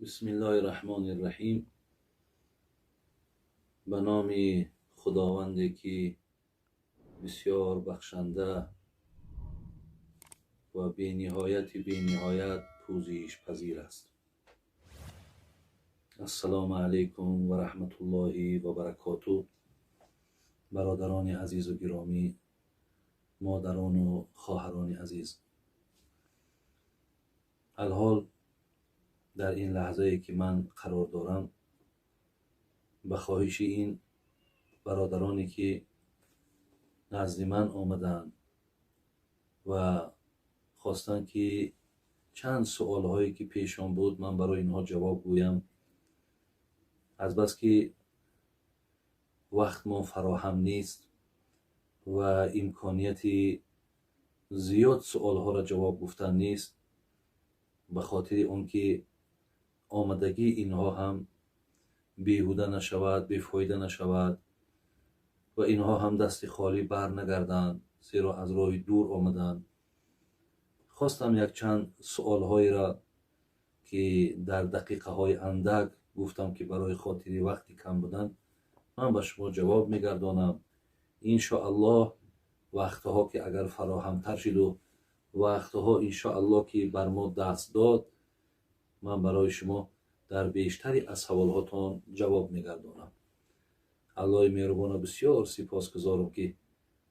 بسم الله الرحمن الرحیم. به نام خداوندی که بسیار بخشنده و بی نهایت پوزش پذیر است. السلام علیکم و رحمت الله و برکاته. برادران عزیز و گرامی، مادران و خواهران عزیز، الحال در این لحظه که من قرار دارم، به خواهش این برادرانی که نزد من آمدند و خواستند که چند سوال هایی که پیشم بود من برای اینها جواب گویم، از بس که وقت ما فراهم نیست و امکانیت زیاد سوال ها را جواب گفتن نیست، به خاطر اون که آمدگی اینها هم بیهوده نشود، بیفایده نشود و اینها هم دست خالی بر نگردند، زیرا از راه دور آمدند. خواستم یک چند سوال هایی را که در دقیقه های اندک گفتم که برای خاطر وقتی کم بودن من به شما جواب میگردانم. انشاءالله وقتها که اگر فراهم تر شد و وقتها انشاءالله که بر ما دست داد، من برای شما در بیشتری از سوالهاتان جواب میگردانم. الله مهربان بسیار سپاسگزارم که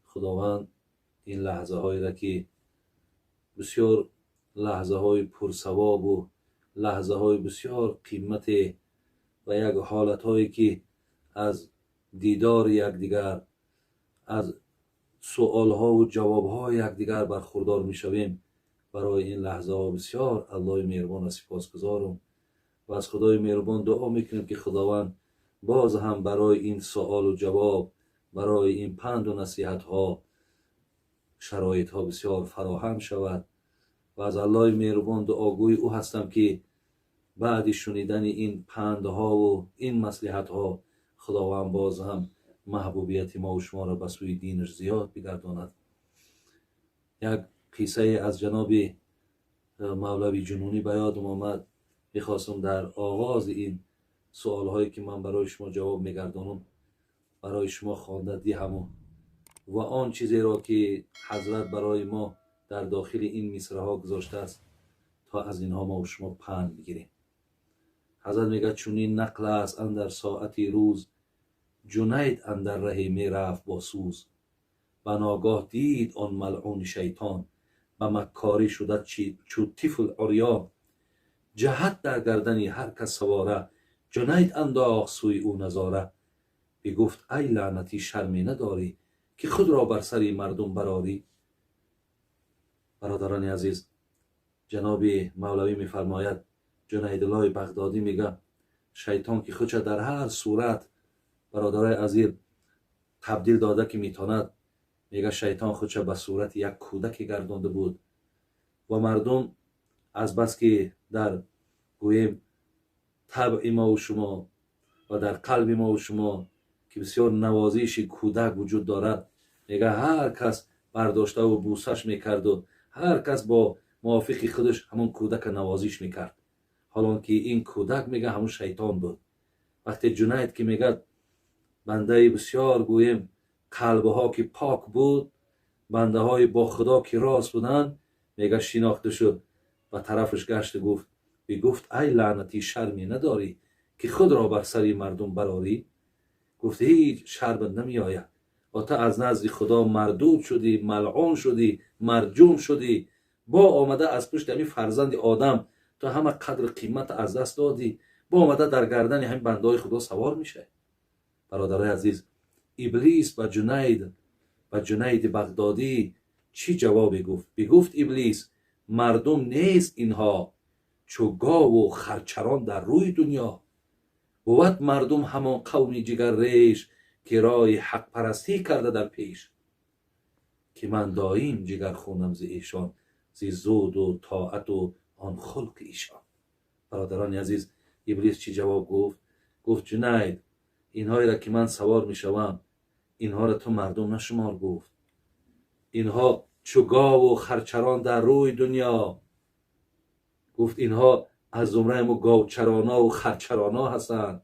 خداوند این لحظه هایی را که بسیار لحظه های پرثواب و لحظه های بسیار قیمت و یک حالت هایی که از دیدار یکدیگر، از سوال ها و جواب ها یکدیگر برخوردار می شویم، برای این لحظه ها بسیار الله مهربان سپاسگزارم و از خدای مهربان دعا میکنیم که خداوند باز هم برای این سوال و جواب، برای این پند و نصیحت ها شرایط ها بسیار فراهم شود و از الله مهربان دعاگوی او هستم که بعد شنیدن این پند ها و این مصلحت ها خداوند باز هم محبوبیت ما و شما را به سوی دینش زیاد بگرداند. یک قصه از جناب مولوی جنونی به یادم آمد، میخواستم در آغاز این سوال هایی که من برای شما جواب میگردانم برای شما خوانده دهم و آن چیزی را که حضرت برای ما در داخل این مصرع ها گذاشته است تا از اینها ما و شما پند بگیریم. حضرت میگه چونین نقل است اندر ساعتی روز، جنید اندر ره میرفت با سوز. و ناگاه دید آن ملعون شیطان، به مکاری شده چو طفل عریان. جهت در گردنی هر کس سواره، جنید انداخت سوی او نظاره. بگفت ای لعنتی شرمی نداری، که خود را بر سری مردم براری. برادران عزیز، جناب مولوی میفرماید، جنید الله بغدادی میگه شیطان که خودش در هر صورت برادرای عزیز تبدیل داده که میتواند، میگه شیطان خودش به صورت یک کودک گردانده بود و مردم از بس که در گویم طبع ما و شما و در قلب ما و شما که بسیار نوازش کودک وجود دارد، میگه هر کس برداشته و بوسش میکرد و هر کس با موافق خودش همون کودک نوازش میکرد، حالان که این کودک میگه همون شیطان بود. وقتی جنید که میگه بنده بسیار گویم قلبه ها که پاک بود، بنده های با خدا که راست بودن، میگه شناخته شد و طرفش گشت گفت ای لعنتی شرمی نداری، که خود را بر سری مردم براری. گفت هیچ شرمت نمی آید و تا از نزد خدا مردود شدی، ملعون شدی، مرجوم شدی، با آمده از پشت همین فرزند آدم تا همه قدر قیمت از دست دادی، با آمده در گردن همین بنده های خدا سوار میشه. برادرای عزیز، ابلیس به جنید بغدادی چی جوابی گفت؟ بگفت ابلیس مردم نیست اینها، چو گاو و خرچران در روی دنیا. بود مردم همان قومی جگر ریش، که رای حق پرستی کرده در پیش. که من دایم جگر خونم ز ایشان، ز زود و طاعت و آن خلق ایشان. برادران عزیز، ابلیس چی جواب گفت؟ گفت جنید اینهایی را که من سوار می شوم، اینها را تو مردم نشمار. گفت اینها چو گاو و خرچران در روی دنیا. گفت اینها از زمره مو گاوچرانا و خرچرانا هستند.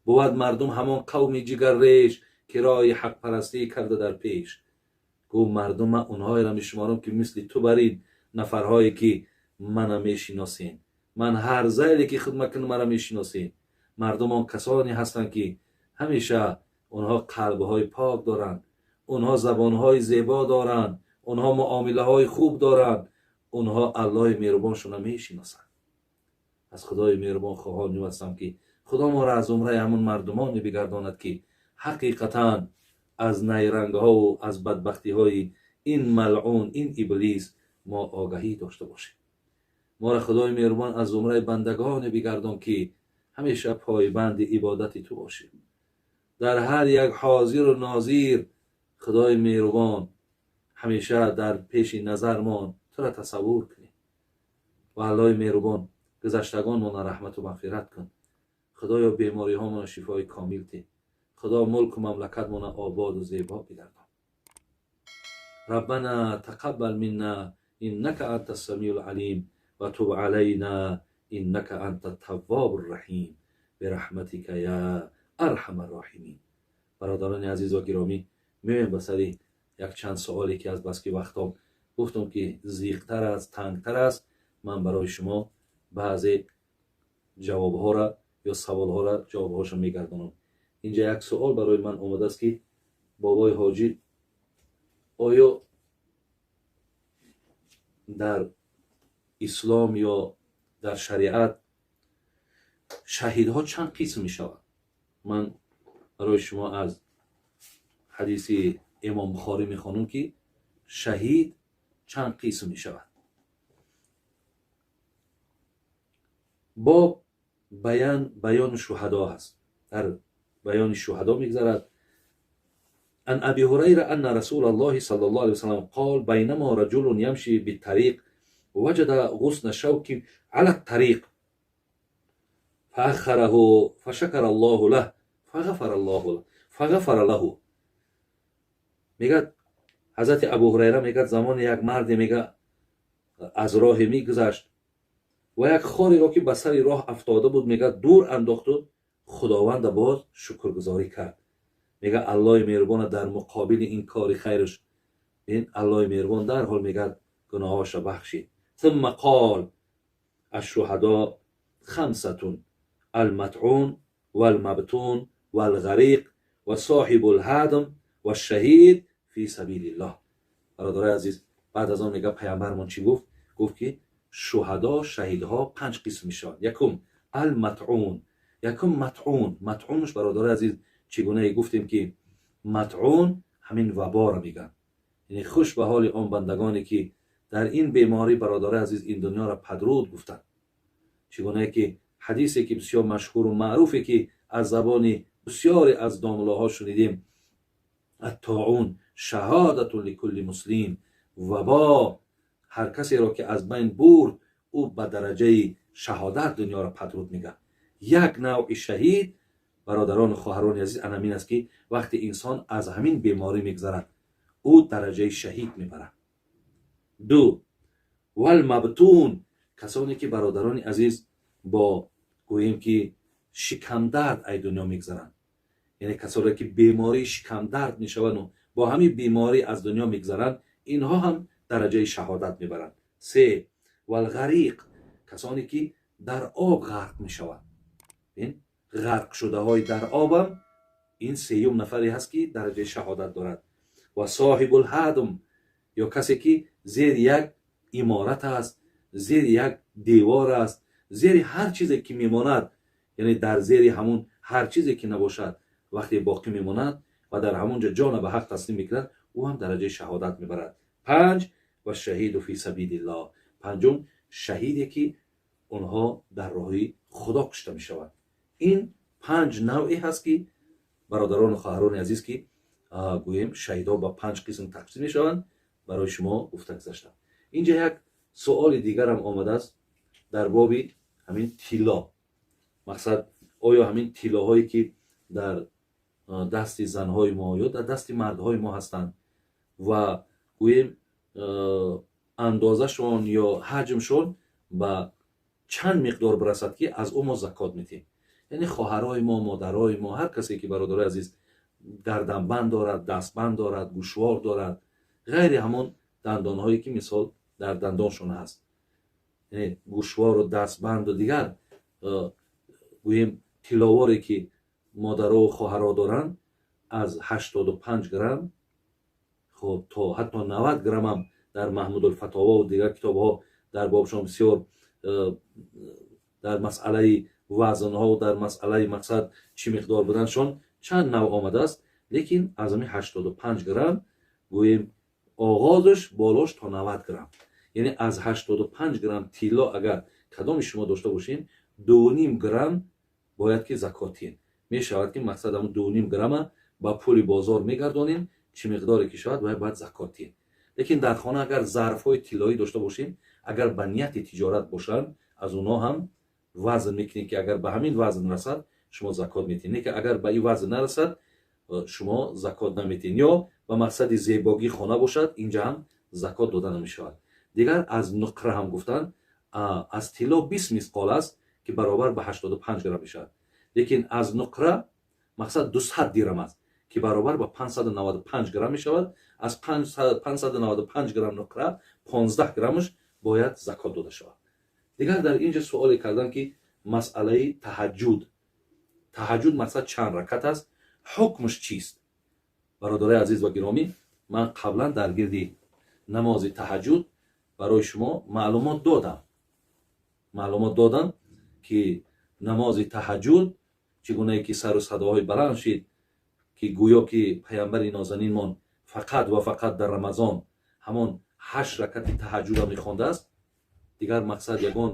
بود مردم همان قوم جگر ریش که رای حق پرستی کرده در پیش. گو مردم من اونهایی را میشمارم که مثل تو برین نفرهایی که منو میشناسین. من هر زیلی که خدمت کنم مرا میشناسین. مردم آن کسانی هستند که همیشه اونها قلبهای پاک دارند، اونها زبانهای زیبا دارند، اونها معامله های خوب دارند، اونها الله مهربانشون را میشناسند. از خدای مهربان خواهان هستم که خدا ما را از زمره همون مردمانی بگرداند که حقیقتا از نیرنگ ها و از بدبختی های این ملعون، این ابلیس ما آگاهی داشته باشیم. ما را خدای مهربان از زمره بندگان بگردان که همیشه پایبند عبادت تو باشیم. در هر یک حاضر و ناظر خدای مهربان همیشه در پیش نظرمان تو را تصور کنیم. و الله مهربان گذشتگان ما رحمت و مغفرت کن. خدایا بیماری ها ما شفای کامل ده. خدا ملک و مملکت ما آباد و زیبا بگردان. ربنا تقبل منا انك انت السميع العليم وتب علينا انك انت التواب الرحیم برحمتك یا ارحم الراحمین. برادران عزیز و گرامی، میایم به سر یک چند سوالی که از بس که وقتام گفتم که زیغ‌تر است، تنگتر است، من برای شما بعضی جوابها را یا سوالها را جوابهاش میگردانم. اینجا یک سوال برای من اومده است که بابای حاجی آیا در اسلام یا در شریعت شهیدها چند قسم می شود؟ من برای شما از حدیث امام بخاری می خوانم که شهید چند قسم می شود. با بیان شهدا هست. در بیان شهدا میگذرد عن ابي هريره ان رسول الله صلى الله عليه وسلم قال بينما رجل يمشي بالطريق وجد غصن شوك على الطريق فأخره فشكر الله له فغفر له. میگه حضرت ابو هریره میگه زمان یک مرد میگه از راه میگذشت و یک خاری را که به سر راه افتاده بود میگه دور انداخت و خداوند باز شکرگزاری کرد. میگه الله مهربان در مقابل این کار خیرش این الله مهربان در حال میگه گناهاش را بخشید. ثم قال الشهداء خمسة المطعون والمبتون والغریق و صاحب الهدم و الشهید فی سبیل الله. برادرای عزیز، بعد از آن میگه پیامبرمون چی گفت؟ گفت که شهدا، شهیدها 5 قسم میشن. یکم المطعون. مطعونش برادرای عزیز چگونه گفتیم که مطعون همین وبا را میگن، یعنی خوش به حال آن بندگانی که در این بیماری برادرای عزیز این دنیا را پدرود گفتن. چگونه که حدیثی که بسیار مشهور و معروفه که از زبان بسیاری از داملاها شنیدیم، الطاعون شهادت لکل مسلم. وبا هر کسی را که از بین برد او به درجه شهادت دنیا را پدرود میگه. یک نوع شهید برادران و خواهران عزیز همین است که وقتی انسان از همین بیماری میگذرد او درجه شهید میبرد. 2 والمبتون، کسانی که برادران عزیز با گوییم که شکم درد ای دنیا میگذرند، یعنی کسانی که بیماری شکم درد میشوند و با همین بیماری از دنیا میگذرند، اینها هم درجه شهادت میبرند. 3 والغریق، کسانی که در آب غرق میشوند. این غرق شده های در آب هم این 3 نفری هست که درجه شهادت دارد. و صاحب الهدم، یا کسی که زیر یک عمارت است، زیر یک دیوار است، زیر هر چیزی که میماند، یعنی در زیر همون هر چیزی که نباشد وقتی باقی میماند و در همونجا جان به حق تسلیم میکند، او هم درجه شهادت میبرد. 5 و شهید فی سبیل الله، پنجم شهیدی که اونها در راه خدا کشته میشوند. این 5 نوعی هست که برادران و خواهران عزیز که گوییم شهیدا با 5 قسم تقسیم میشوند برای شما گفته گذاشتم. اینجا یک سوال دیگر هم آمده است در باب همین طلا. مقصد آیا همین طلاهایی که در دست زنهای ما یا در دست مردهای ما هستند و گوییم اندازشون یا حجمشون با чанд миқдор барасад ки аз ӯ мо закот метиҳем. яъне хоҳарои мо, модарои мо, ҳар касе ки бародарои азиз гарданбанд дорад, дастбанд дорад, гӯшвор дорад, ғайри ҳамон дандонҳое ки мисол дар дандоншон ҳаст, яъне гӯшвору дастбанду дигар гӯем тиловоре ки модарову хоҳаро доранд аз 85 грамм хоб то ҳатто 90 граммам дар маҳмудулфатово ва дигар китобҳо дар бобшон бисёр дар масъалаи вазнҳо дар масъалаи мақсад чӣ миқдор буданшон чанд нав омадааст, лекин аз ҳамин 85 грамм гӯем оғозш болош то 90 грамм, яъне аз 85 грамм тилло агар кадоми шумо дошта бошем 2.5 грамм бояд ки закот диҳем. мешавад ки мақсад ҳамн 2.5 грамма ба пули бозор мегардонем, чӣ миқдоре ки шавад бояд закот диҳем. лекин дар хона агар зарфҳои тиллоӣ дошта бошем, агар ба нияти тиҷорат бошанд, аз онҳо ҳам вазн мекунем ки агар ба ҳамин вазн расад шумо закот метиҳем, лекин агар ба ин вазн нарасад шумо закот наметиҳем. ё ба мақсади зебогии хона бошад, инҷа ҳам закот дода намешавад. дигар аз нуқра ҳам гуфтанд, аз тилло 20 мисқол аст ки баробар ба 85 грамм мешавад, лекин аз нуқра мақсад 200 дирам аст ки баробар ба 595 грамм мешавад. аз 595 грамм нуқра 15 граммаш бояд закот дода шавад. дигар дар инҷа суоле кардам ки масъалаи таҳаҷҷуд мақсад чанд ракат аст, ҳукмш чист? бародарои азиз ва гиромӣ, ман қаблан дар гирди намози таҳаҷҷуд барои шумо маълумот додам ки намози таҳаҷҷуд чӣ гунае ки сару садоҳои баланд шид ки гӯё ки пайғамбари нозанинмон фақат ва фақат дар рамазон ҳамон 8 ракати таҳаҷҷуда мехондааст. дигар мақсад ягон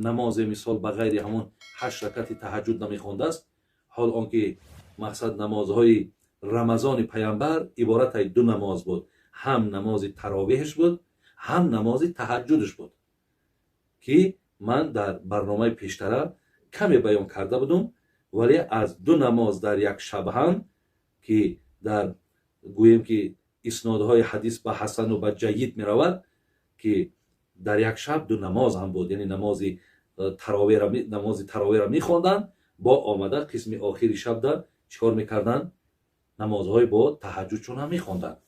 намозе мисол ба ғайри ҳамон 8 ракати таҳаҷҷуд намехондааст. ҳол он ки мақсад намозҳои рамазони пайғамбар иборат ду намоз буд, ҳам намози таровеҳш буд, ҳам намози таҳаҷҷудш буд, ки ман дар барномаи пештара каме баён карда будам. вале аз ду намоз дар як шаб ҳам ки дар гӯем ки иснодҳои ҳадис ба ҳасану ба ҷайид меравад, ки дар як шаб ду намоз ҳам буд, яъне намози таровеҳро мехонданд, бо омада қисми охири шабда чикор мекарданд, намозҳои бо таҳаҷҷудшон ҳам мехонданд,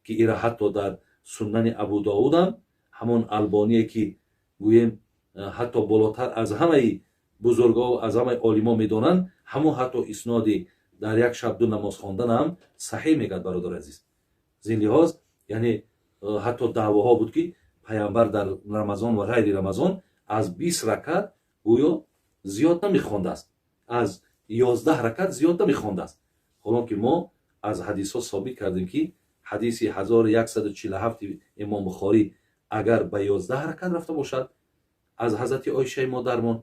ки ира ҳатто дар суннани абу доудам ҳамон албоние ки гӯем ҳатто болотар аз ҳамаи бузургоу аз ҳамаи олимо медонанд, ҳамон ҳатто исноди дар як шаб ду намоз хондан ҳам саҳеҳ мегӯяд. бародари азиз, зин лиҳоз яъне ҳатто даъвоҳо буд ки пайғамбар дар рамазон ва ғайри рамазон аз 20 ракат гӯё зиёд намехондааст, аз 11 ракат зиёд намехондааст. ҳолон ки мо аз ҳадисҳо собит кардем ки ҳадиси 1147 имом бухорӣ агар ба 11 ракат рафта бошад аз ҳазрати оишаи модармон,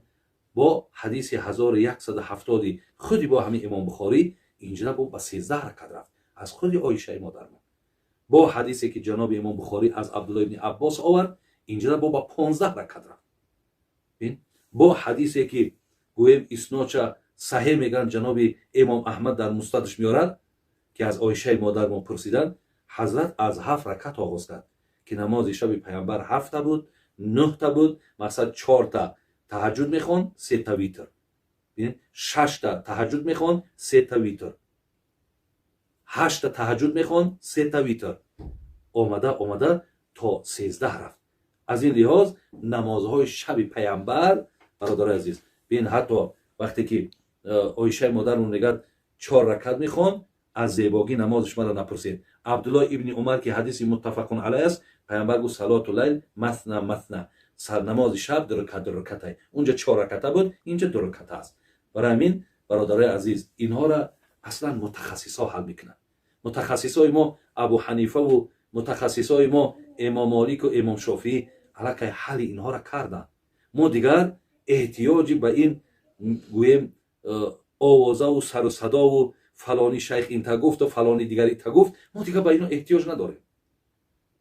бо ҳадиси 1170 худи бо ҳамин имом бухорӣ инҷа бо ба 13 ракат рафт аз худи оишаи модармон. бо ҳадисе ки ҷаноби имом бухорӣ аз абдулло ибни аббос овард, инҷа бо ба 15 ракат рафт. бо ҳадисе ки гӯем иснодша саҳеҳ мегӯянд, ҷаноби имом аҳмад дар мустадш меорад, ки аз оишаи модармон пурсиданд, ҳазрат аз 7 ракат оғоз кард, ки намози шаби пайғамбар 7 буд, 9 буд, мақсад 4 таҳаҷҷуд мехонд, 3 витр, 6 таҳаҷҷуд мехонд, 3 витр, 8 таҳаҷҷуд мехонд, 3 витр, омада то 13 рафт. аз ин лиҳоз намозҳои шаби пайғамбар, бародари азиз, бин ҳатто вақте ки оишаи модармон мегӯяд 4 ракат мехонд, аз зебогӣ намозиш мара напурсед. абдулло ибни умар ки ҳадиси муттафақун алайҳ аст, пайғамбар гуфт салоту лайл масна, намози шаб 2 ракатай, унҷа 4 раката буд, инҷа 2 раката аст. барои ҳамин бародари азиз, инҳоро аслан мутахассисҳо ҳал мекунанд. мутахассисҳои мо абу ҳанифаву мутахассисҳои мо имом молику имом шофиӣ аллакай ҳалли инҳоро карданд. мо дигар эҳтиёҷи ба ин гӯем овозаву сару садову фалони шайх инта гуфту фалони дигар инта гуфт, мо дигар ба ино эҳтиёҷ надорем.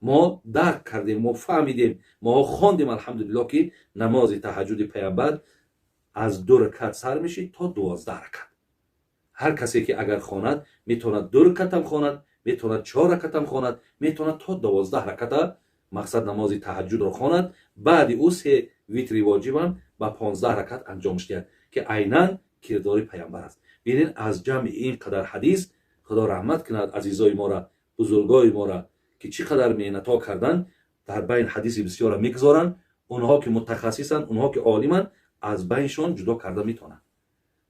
мо дарк кардем, мо фаҳмидем, моҳо хондем алҳамдулиллоҳ ки намози таҳаҷҷуди пайғамбар аз 2 ракат сар мешид то 12 ракат. ҳар касе ки агар хонад метавонад 2 ракатам хонад, метавонад 4 ракатам хонад, метавонад то 12 раката مقصد نماز تهجد را خواند، بعد او 3 ویتری واجبم با 15 رکعت انجامش کرد که عیناً کردار پیامبر است. ببینید از جمع این قدر حدیث خدا رحمت کند عزیزای ما را، بزرگای ما را که چقدر مهنت ها کردن در بین حدیث بسیار میگذارن. اونها که متخصصن، اونها که عالمن، از بینشون جدا کرده میتونن.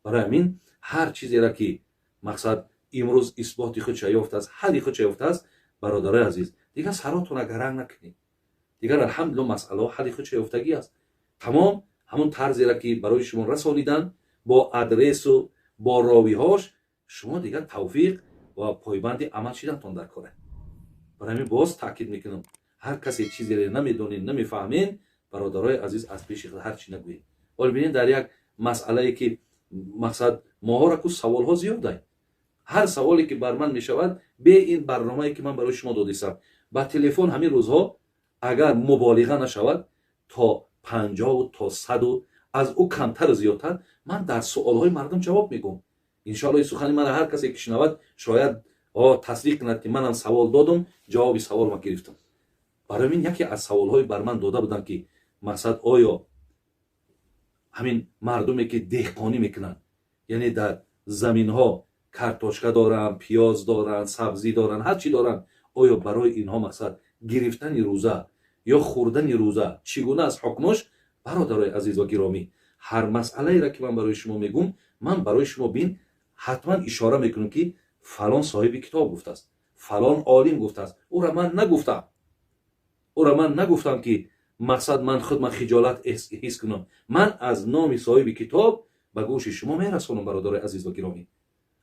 برای همین هر چیزی را که مقصد امروز اثبات خود یافته است، حل خود یافته است، برادرای عزیز دیگه سراتون گرنگ نکنید. دیگه الحمدلله مسئله حل خود یافتگی است. تمام همون طرزی را که برای شما رسانیدن با ادرس و با راویهاش، شما دیگه توفیق و پایبند عمل شدنتون در کاره. برای همین باز تاکید میکنم هر کسی چیزی را نمیدونین، نمیفهمین، برادرای عزیز از پیش خود هر چی نگویید. ولی ببینید در یک مسئله که مقصد ماها را کو سوال ها زیاده، هر سوالی که بر من میشود به این برنامه‌ای که من برای شما دادم با تلفن همین روزها اگر مبالغه نشود تا 50 و تا 100 و از او کمتر زیادتر من در سوالهای مردم جواب میگم. ان شاء الله سخن من هر کسی که شنود شاید تصدیق کند که منم سوال دادم، جواب سوال ما گرفتم. برای این یکی از سوالهای بر من داده بودن که مقصد آیا همین مردمی که دهقانی میکنن، یعنی در زمین ها کارتوشکا دارن، پیاز دارن، سبزی دارن، هر چی دارن، آیا برای اینها مقصد گرفتن روزه یا خوردن روزه چگونه است حکمش؟ برادرای عزیز و گرامی، هر مسئله را که من برای شما میگم، من برای شما بین حتما اشاره میکنم که فلان صاحب کتاب گفته است، فلان عالم گفته است. او را من نگفتم که مقصد من خود من خجالت حس کنم. من از نام صاحب کتاب به گوش شما میرسونم برادرای عزیز و گرامی.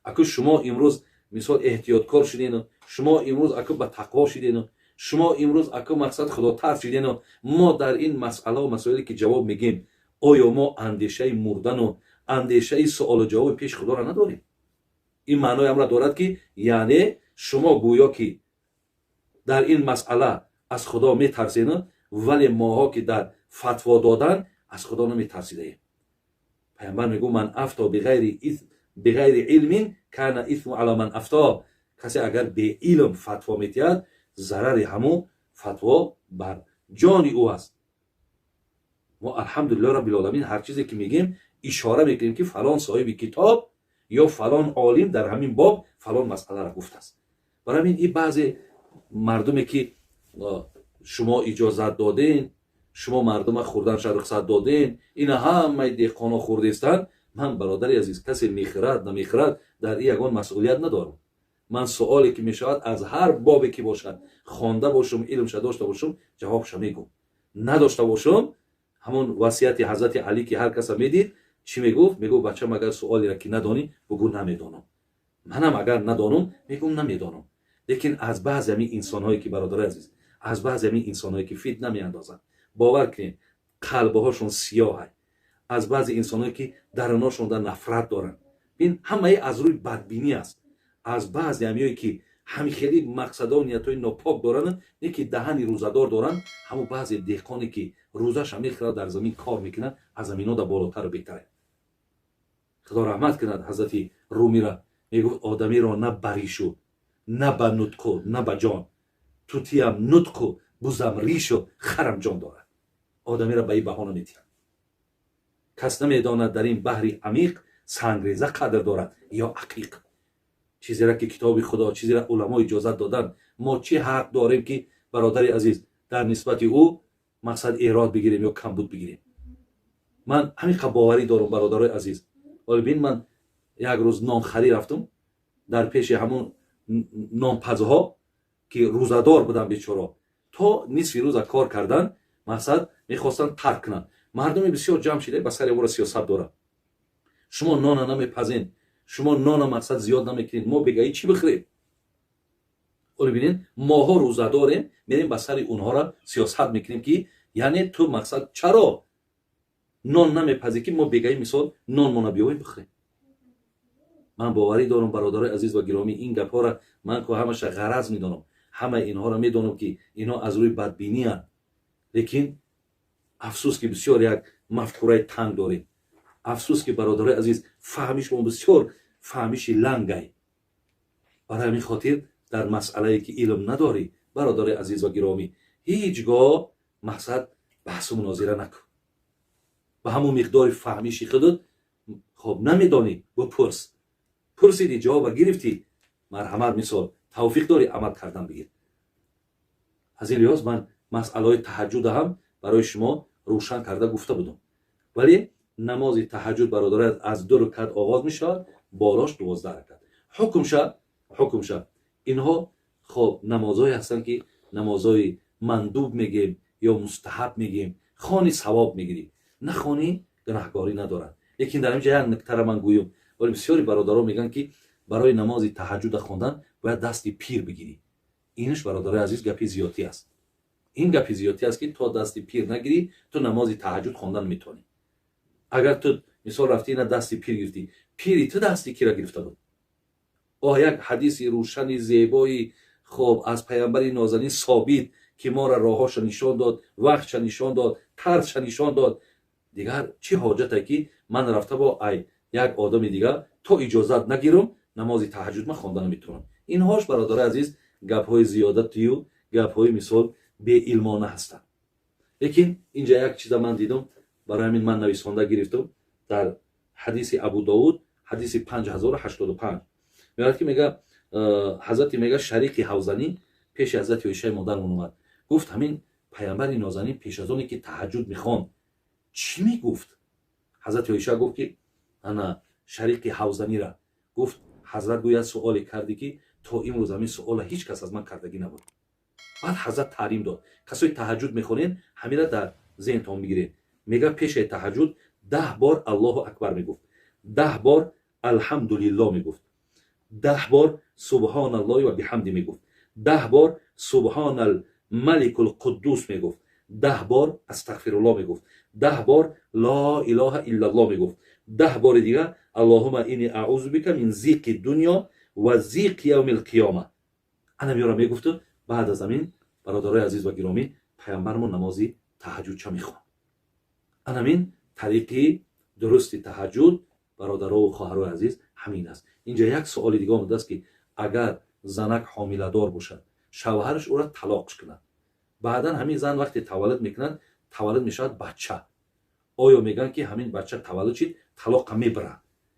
اگه شما امروز مثال احتیاطکار شدین، شما امروز اگه به تقوا شدین، شما امروز اگه مقصد خدا ترس شدین، ما در این مسئله و مسائلی که جواب میگیم، آیا ما اندیشه مردن و اندیشه سوال و جواب پیش خدا را نداریم؟ این معنای امر دارد که یعنی شما گویا که در این مسئله از خدا میترسین، ولی ماها که در فتوا دادن از خدا نمیترسیدیم. پیامبر میگه من افتا بغیر علم کان اثم علی من افتا. کسی اگر به علم فتوا میتید، ضرر همو فتوا بر جان او است. ما الحمدلله رب العالمین هر چیزی که میگیم اشاره میکنیم که فلان صاحب کتاب یا فلان عالم در همین باب فلان مسئله را گفته است. برای این بعضی مردمی که شما اجازت دادین، شما مردم خوردنش رخصت دادین، این همه دهقانا خورده استند، من برادری عزیز کسی میخرد نمیخرد در این یگان مسئولیت ندارم. من سوالی که میشود از هر بابی که باشد خوانده باشم، علمش داشته باشم، جوابش میگم. نداشته باشم، همون وصیت حضرت علی که هر کس میدید چی میگفت؟ میگفت بچه‌م اگر سوالی را که ندانی بگو نمیدانم. منم اگر ندانم میگم نمیدانم. لیکن از بعضی همین انسان‌هایی که برادر عزیز، از بعضی همین انسان‌هایی که فتنه میاندازن، باور کنید قلب‌هاشون سیاهه. از بعضی انسان‌هایی که درونشون در نفرت دارن، این همه از روی بدبینی است. از بعضی همیایی که همین خیلی مقصد و نیت‌های ناپاک دارن، یکی دهن روزدار دارن، همون بعضی دهقانی که روزش میخواد در زمین کار میکنن، از زمینا در بالاتر و بهتره. خدا رحمت کند حضرت رومی را میگفت آدمی را نه بریشو، نه به نطق، نه به جان، توتیم نطق بوزم ریشو خرم جان دارد. آدمی را به این بهانه میتیند. کس نمیداند در این بحری عمیق سنگریزه قدر دارد یا عقیق. چیزی را که کتاب خدا، چیزی را علما اجازت دادن، ما چه حق داریم که برادر عزیز در نسبت او مقصد ایراد بگیریم یا کمبود بگیریم؟ من همین باوری دارم برادرای عزیز. ولی ببین من یک روز نان خرید رفتم در پیش همون نانپزها که روزدار بودن بیچاره، تا نصف روز کار کردن، مقصد میخواستن ترک کنن. مردم بسیار جمع شده، به سر او سیاست داره. شما نان نمیپزین، شما نان مقصد زیاد نمیکنید، ما بگید چی بخوریم؟ ولی ببینید ماها روزداریم، میریم به سر اونها را سیاست میکنیم که یعنی تو مقصد چرا نان نمیپزی که ما بگیم مثال نان مون بیایم بخوریم. من باوری دارم برادرای عزیز و گرامی، این گپا را من که همش غرض میدونم، همه اینها را میدونم که اینا از روی بدبینی هستند. لیکن افسوس که بسیار یک مفکوره تنگ داریم. افسوس که برادرای عزیز فهمیش ما بسیار فهمیش لنگه. برای همین خاطر در مسئله که علم نداری برادرای عزیز و گرامی، هیچگاه مقصد بحث و مناظره نکن. به همون مقدار فهمیشی خودت خب نمیدانی بپرس، پرسیدی جواب گرفتی، مرحمت مثال توفیق داری عمل کردن بگیر. از این لحاظ من مسئله تهجد هم برای شما روشن کرده گفته بودم. ولی نماز تهجد برادر از 2 رکعت آغاز می شود، بالاش 12 رکعت. حکمش اینها خب نمازهایی هستند که نمازهای مندوب میگیم یا مستحب میگیم، خوانی ثواب میگیری، نخوانی گناهکاری ندارد. لیکن در اینجا یک نکته را من گویم، ولی بسیاری برادران میگن که برای نماز تهجد خواندن باید دستی پیر بگیری. اینش برادر عزیز گپی زیادی است. این گپی زیادی است که تا دستی پیر نگیری تو نماز تهجد خواندن میتونی. اگر تو مثال رفتی نه دستی پیر گرفتی، پیری تو دستی کی را گرفته بود؟ یک حدیث روشن زیبایی خب از پیامبر نازنین ثابت که ما را راهاش نشان داد، وقتش نشان داد، طرزش نشان داد، دیگر چی حاجته که من رفته با یک آدم دیگه تا اجازت نگیرم نماز تهجد من خواندن نمیتونم. اینهاش برادر عزیز گپ‌های زیادتی و گپ‌های مثال بی علمانه هستند. لیکن اینجا یک چیز من دیدم، برای همین من نویسنده گرفتم در حدیث ابو داود، حدیث 5085 میگه که میگه حضرت میگه شریک حوزنی پیش حضرت عایشه مادرمون اومد، گفت همین پیامبر نازنین پیش از اونی که تهجد میخوان چی میگفت؟ حضرت عایشه گفت که انا شریک حوزنی را گفت حضرت گویا سوالی کردی که تا امروز همین سوال هیچ کس از من کردگی نبود. بعد حضرت تعلیم داد کسایی تهجد میخونین همین را در ذهنتون بگیرید. میگه پیش تهجد 10 بار الله اکبر میگفت، 10 بار الحمدلله میگفت، 10 بار سبحان الله و بحمد میگفت، 10 بار سبحان الملك القدوس میگفت، 10 بار استغفر الله میگفت، 10 بار لا اله الا الله میگفت، 10 بار دیگه اللهم انی اعوذ بک من ضیق دنیا و ضیق یوم القیامه. انا میارم میگفت. بعد از همین برادرای عزیز و گرامی پیامبرمون نمازی تهجد چه میخوان. انا همین طریقی درست تهجد برادرها و خواهرای عزیز همین است. اینجا یک سوال دیگه آمده است که اگر زنک حامله دار باشد شوهرش او را طلاقش کند، بعدا همین زن وقتی تولد میکنند تولد میشود بچه، آیا میگن که همین بچه تولد شد طلاق میبره،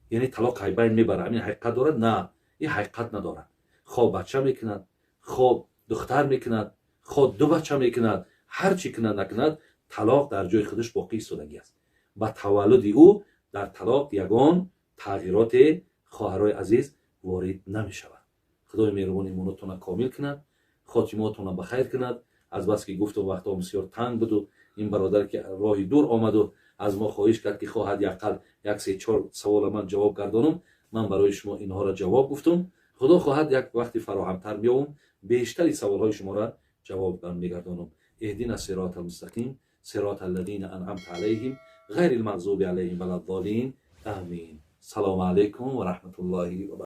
یعنی طلاق بین میبره، همین حقیقت دارد؟ نه، این حقیقت ندارد. خواه بچه میکند، خواه دختر میکند، خواه 2 بچه میکند، هر چی کند نکند طلاق در جای خودش باقی ایستادگی است. با تولد او در طلاق یگان تغییرات خواهرای عزیز وارد نمی شود. خدای مهربان ایمانتون را کامل کند، خاتماتون را بخیر کند. از بس که گفتم وقتا بسیار تنگ بود و این برادر که راهی دور آمد و از ما خواهش کرد که خواهد یقل 1-3-4 سوال من جواب گردانم، من برای شما اینها را جواب گفتم. خدا خواهد یک وقتی فراهمتر بیایم بیشتری سوالهای شما را جواب میگردانم. اهدنا الصراط المستقیم صراط الذین انعمت علیهم غیر المغضوب علیهم ولا الضالین. آمین. سلام علیکم و رحمت الله و برکاته.